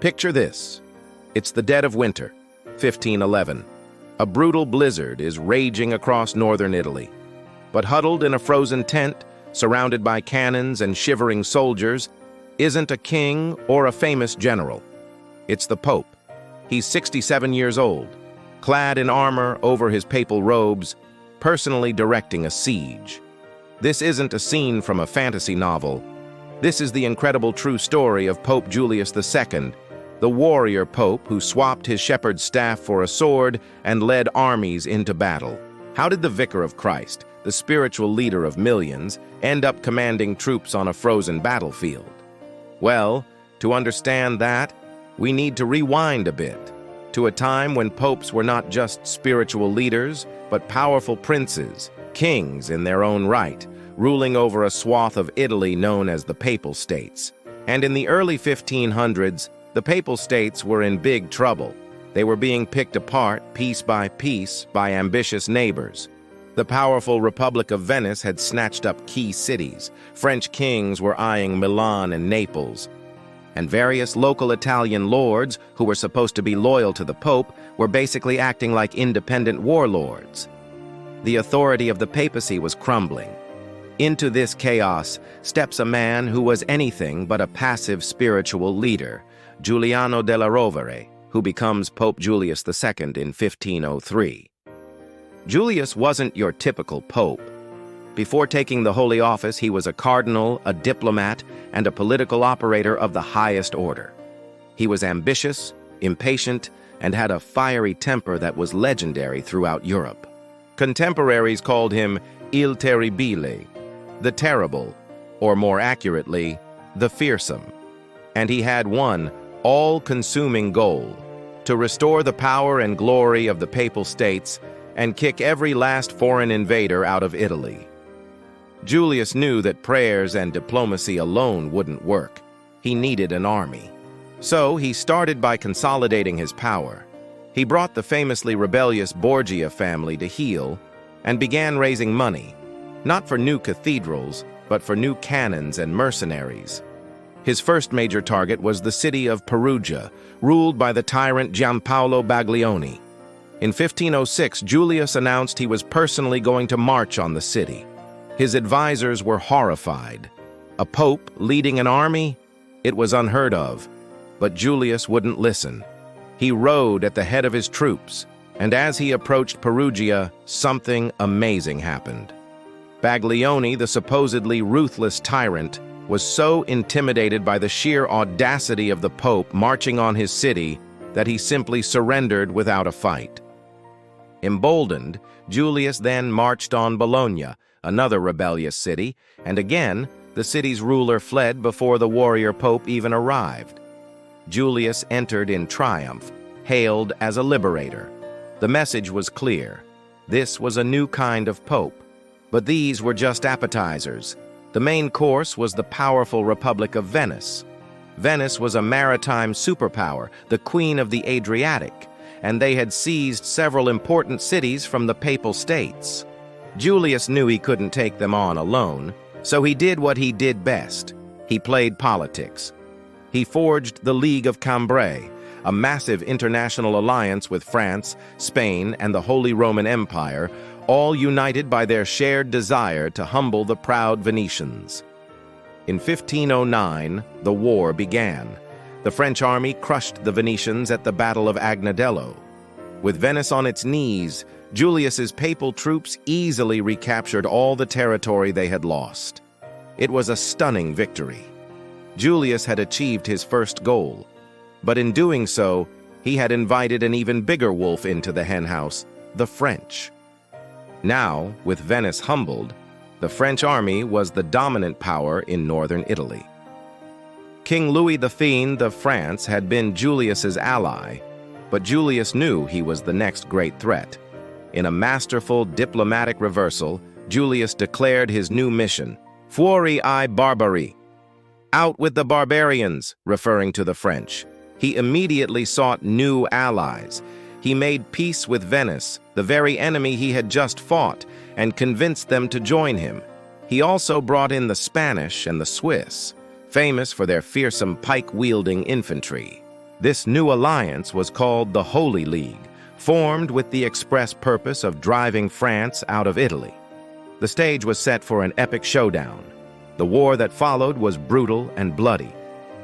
Picture this. It's the dead of winter, 1511. A brutal blizzard is raging across northern Italy. But huddled in a frozen tent, surrounded by cannons and shivering soldiers, isn't a king or a famous general. It's the Pope. He's 67 years old, clad in armor over his papal robes, personally directing a siege. This isn't a scene from a fantasy novel. This is the incredible true story of Pope Julius II, the warrior pope who swapped his shepherd's staff for a sword and led armies into battle. How did the Vicar of Christ, the spiritual leader of millions, end up commanding troops on a frozen battlefield? Well, to understand that, we need to rewind a bit, to a time when popes were not just spiritual leaders, but powerful princes, kings in their own right, ruling over a swath of Italy known as the Papal States. And in the early 1500s, the Papal States were in big trouble. They were being picked apart, piece by piece, by ambitious neighbors. The powerful Republic of Venice had snatched up key cities. French kings were eyeing Milan and Naples. And various local Italian lords, who were supposed to be loyal to the Pope, were basically acting like independent warlords. The authority of the papacy was crumbling. Into this chaos steps a man who was anything but a passive spiritual leader, Giuliano della Rovere, who becomes Pope Julius II in 1503. Julius wasn't your typical pope. Before taking the Holy Office, he was a cardinal, a diplomat, and a political operator of the highest order. He was ambitious, impatient, and had a fiery temper that was legendary throughout Europe. Contemporaries called him Il Terribile, the terrible, or more accurately, the fearsome. And he had one all-consuming goal: to restore the power and glory of the Papal States and kick every last foreign invader out of Italy. Julius knew that prayers and diplomacy alone wouldn't work. He needed an army. So he started by consolidating his power. He brought the famously rebellious Borgia family to heel and began raising money, not for new cathedrals, but for new cannons and mercenaries. His first major target was the city of Perugia, ruled by the tyrant Giampaolo Baglioni. In 1506, Julius announced he was personally going to march on the city. His advisors were horrified. A pope leading an army? It was unheard of. But Julius wouldn't listen. He rode at the head of his troops, and as he approached Perugia, something amazing happened. Baglioni, the supposedly ruthless tyrant, was so intimidated by the sheer audacity of the Pope marching on his city that he simply surrendered without a fight. Emboldened, Julius then marched on Bologna, another rebellious city, and again, the city's ruler fled before the warrior pope even arrived. Julius entered in triumph, hailed as a liberator. The message was clear. This was a new kind of pope. But these were just appetizers. The main course was the powerful Republic of Venice. Venice was a maritime superpower, the Queen of the Adriatic, and they had seized several important cities from the Papal States. Julius knew he couldn't take them on alone, so he did what he did best. He played politics. He forged the League of Cambrai, a massive international alliance with France, Spain, and the Holy Roman Empire, all united by their shared desire to humble the proud Venetians. In 1509, the war began. The French army crushed the Venetians at the Battle of Agnadello. With Venice on its knees, Julius's papal troops easily recaptured all the territory they had lost. It was a stunning victory. Julius had achieved his first goal, but in doing so, he had invited an even bigger wolf into the henhouse, the French. Now, with Venice humbled, the French army was the dominant power in northern Italy. King Louis the Fiend of France had been Julius's ally, but Julius knew he was the next great threat. In a masterful diplomatic reversal, Julius declared his new mission, Fuori ai barbari, out with the barbarians, referring to the French. He immediately sought new allies. He made peace with Venice, the very enemy he had just fought, and convinced them to join him. He also brought in the Spanish and the Swiss, famous for their fearsome pike-wielding infantry. This new alliance was called the Holy League, formed with the express purpose of driving France out of Italy. The stage was set for an epic showdown. The war that followed was brutal and bloody.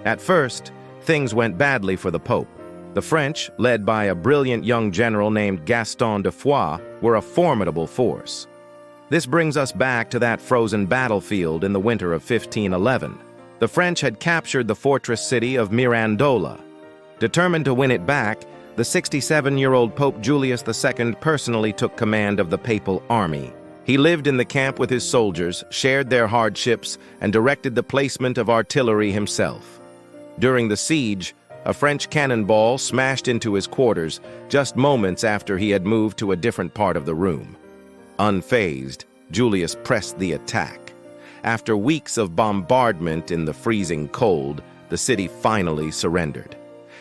At first, things went badly for the Pope. The French, led by a brilliant young general named Gaston de Foix, were a formidable force. This brings us back to that frozen battlefield in the winter of 1511. The French had captured the fortress city of Mirandola. Determined to win it back, the 67-year-old Pope Julius II personally took command of the papal army. He lived in the camp with his soldiers, shared their hardships, and directed the placement of artillery himself. During the siege, a French cannonball smashed into his quarters just moments after he had moved to a different part of the room. Unfazed, Julius pressed the attack. After weeks of bombardment in the freezing cold, the city finally surrendered.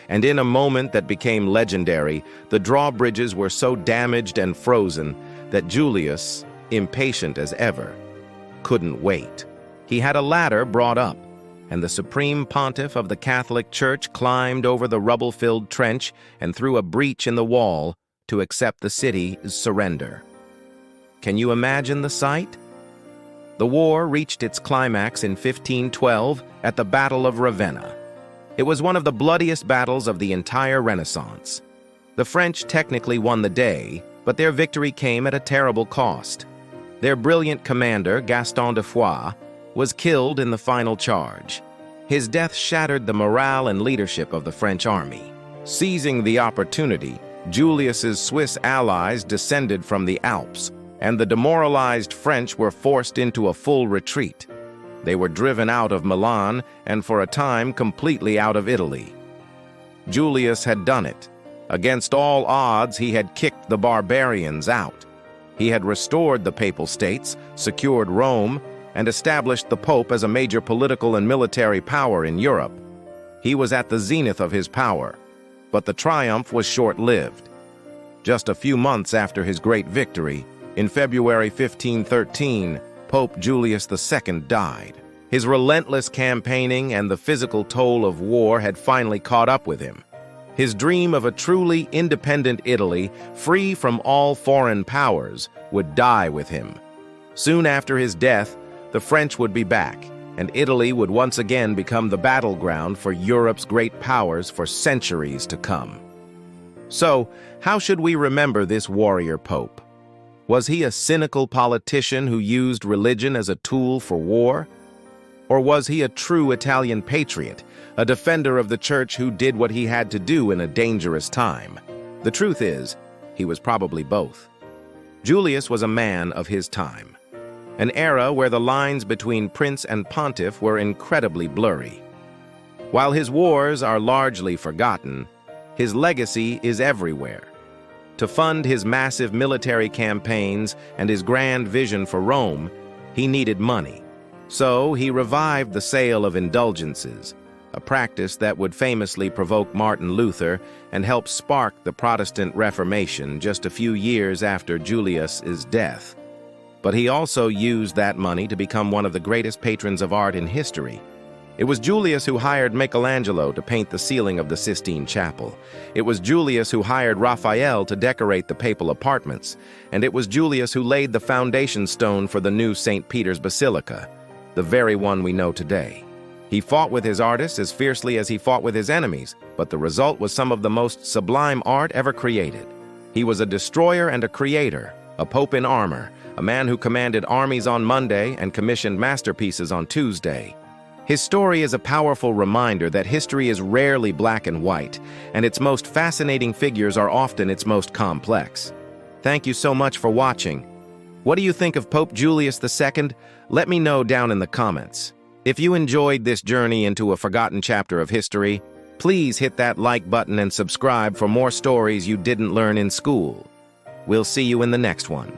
And in a moment that became legendary, the drawbridges were so damaged and frozen that Julius, impatient as ever, couldn't wait. He had a ladder brought up, and the Supreme Pontiff of the Catholic Church climbed over the rubble-filled trench and through a breach in the wall to accept the city's surrender. Can you imagine the sight? The war reached its climax in 1512 at the Battle of Ravenna. It was one of the bloodiest battles of the entire Renaissance. The French technically won the day, but their victory came at a terrible cost. Their brilliant commander, Gaston de Foix, was killed in the final charge. His death shattered the morale and leadership of the French army. Seizing the opportunity, Julius's Swiss allies descended from the Alps, and the demoralized French were forced into a full retreat. They were driven out of Milan and for a time completely out of Italy. Julius had done it. Against all odds, he had kicked the barbarians out. He had restored the Papal States, secured Rome, and established the Pope as a major political and military power in Europe. He was at the zenith of his power, but the triumph was short-lived. Just a few months after his great victory, in February 1513, Pope Julius II died. His relentless campaigning and the physical toll of war had finally caught up with him. His dream of a truly independent Italy, free from all foreign powers, would die with him. Soon after his death, the French would be back, and Italy would once again become the battleground for Europe's great powers for centuries to come. So, how should we remember this warrior pope? Was he a cynical politician who used religion as a tool for war? Or was he a true Italian patriot, a defender of the church who did what he had to do in a dangerous time? The truth is, he was probably both. Julius was a man of his time, an era where the lines between prince and pontiff were incredibly blurry. While his wars are largely forgotten, his legacy is everywhere. To fund his massive military campaigns and his grand vision for Rome, he needed money. So he revived the sale of indulgences, a practice that would famously provoke Martin Luther and help spark the Protestant Reformation just a few years after Julius's death. But he also used that money to become one of the greatest patrons of art in history. It was Julius who hired Michelangelo to paint the ceiling of the Sistine Chapel. It was Julius who hired Raphael to decorate the papal apartments. And it was Julius who laid the foundation stone for the new St. Peter's Basilica, the very one we know today. He fought with his artists as fiercely as he fought with his enemies, but the result was some of the most sublime art ever created. He was a destroyer and a creator, a pope in armor, a man who commanded armies on Monday and commissioned masterpieces on Tuesday. His story is a powerful reminder that history is rarely black and white, and its most fascinating figures are often its most complex. Thank you so much for watching. What do you think of Pope Julius II? Let me know down in the comments. If you enjoyed this journey into a forgotten chapter of history, please hit that like button and subscribe for more stories you didn't learn in school. We'll see you in the next one.